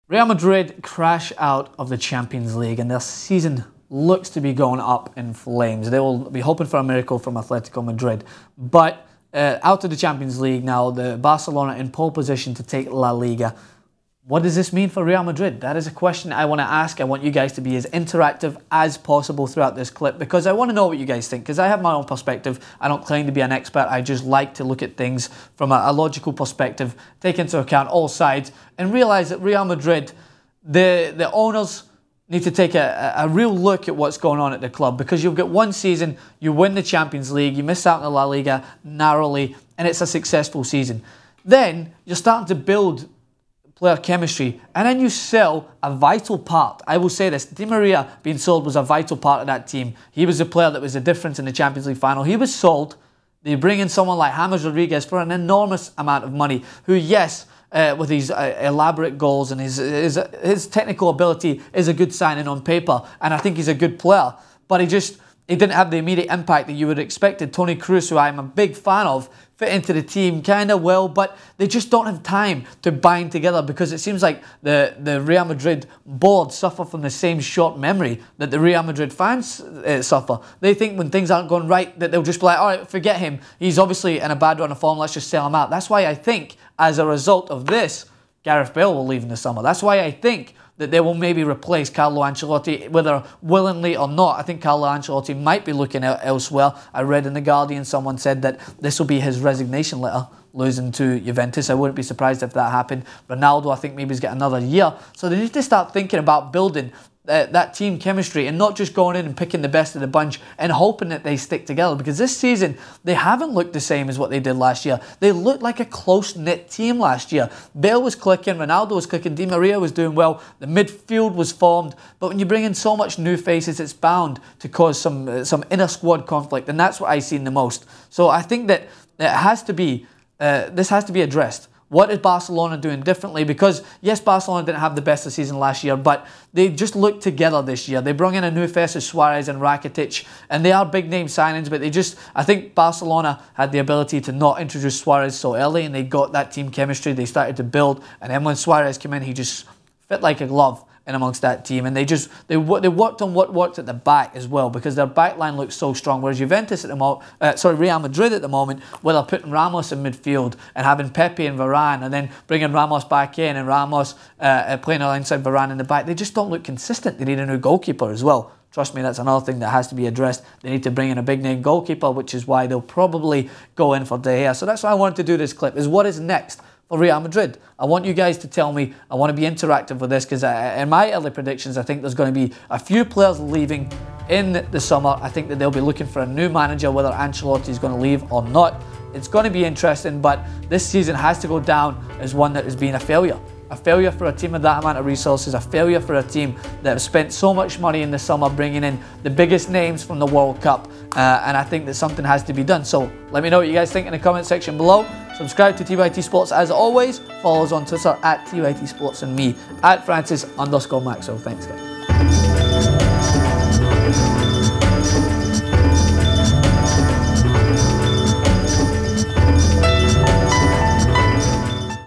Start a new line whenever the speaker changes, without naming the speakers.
Real Madrid crash out of the Champions League and their season looks to be going up in flames. They will be hoping for a miracle from Atletico Madrid. But out of the Champions League now, the Barcelona in pole position to take La Liga. What does this mean for Real Madrid? That is a question I want to ask. I want you guys to be as interactive as possible throughout this clip because I want to know what you guys think, because I have my own perspective. I don't claim to be an expert. I just like to look at things from a logical perspective, take into account all sides, and realize that Real Madrid, the owners need to take a real look at what's going on at the club, because you'll get one season, you win the Champions League, you miss out on the La Liga narrowly, and it's a successful season. Then you're starting to build player chemistry, and then you sell a vital part. I will say this, Di Maria being sold was a vital part of that team. He was the player that was the difference in the Champions League final. He was sold. They bring in someone like James Rodriguez for an enormous amount of money, who, yes, with his elaborate goals and his technical ability is a good signing on paper, and I think he's a good player, but he didn't have the immediate impact that you would have expected. Toni Kroos, who I'm a big fan of, fit into the team kind of well, but they just don't have time to bind together, because it seems like the Real Madrid board suffer from the same short memory that the Real Madrid fans suffer. They think when things aren't going right that they'll just be like, all right, forget him. He's obviously in a bad run of form, let's just sell him out. That's why I think, as a result of this, Gareth Bale will leave in the summer. That's why I think that they will maybe replace Carlo Ancelotti, whether willingly or not. I think Carlo Ancelotti might be looking elsewhere. I read in The Guardian someone said that this will be his resignation letter, losing to Juventus. I wouldn't be surprised if that happened. Ronaldo, I think maybe he's got another year. So they need to start thinking about building that team chemistry and not just going in and picking the best of the bunch and hoping that they stick together, because this season they haven't looked the same as what they did last year. They looked like a close-knit team last year. Bale was clicking, Ronaldo was clicking, Di Maria was doing well, the midfield was formed, but when you bring in so much new faces, it's bound to cause some inner-squad conflict, and that's what I've seen the most. So I think that this has to be addressed. What is Barcelona doing differently? Because, yes, Barcelona didn't have the best of the season last year, but they just looked together this year. They brought in a new face of Suarez and Rakitic, and they are big-name signings, but I think Barcelona had the ability to not introduce Suarez so early, and they got that team chemistry. They started to build, and then when Suarez came in, he just fit like a glove in amongst that team, and they worked on what worked at the back as well, because their back line looks so strong. Whereas Juventus at the moment, Real Madrid at the moment, where they're putting Ramos in midfield and having Pepe and Varane, and then bringing Ramos back in and Ramos playing alongside Varane in the back, they just don't look consistent. They need a new goalkeeper as well. Trust me, that's another thing that has to be addressed. They need to bring in a big-name goalkeeper, which is why they'll probably go in for De Gea. So that's why I wanted to do this clip, is what is next for Real Madrid. I want you guys to tell me. I want to be interactive with this, because in my early predictions, I think there's going to be a few players leaving in the summer. I think that they'll be looking for a new manager, whether Ancelotti is going to leave or not. It's going to be interesting, but this season has to go down as one that has been a failure. A failure for a team with that amount of resources, a failure for a team that have spent so much money in the summer bringing in the biggest names from the World Cup, and I think that something has to be done. So let me know what you guys think in the comment section below. Subscribe to TYT Sports as always. Follow us on Twitter at TYT Sports and me at Francis_Maxwell. Thanks guys.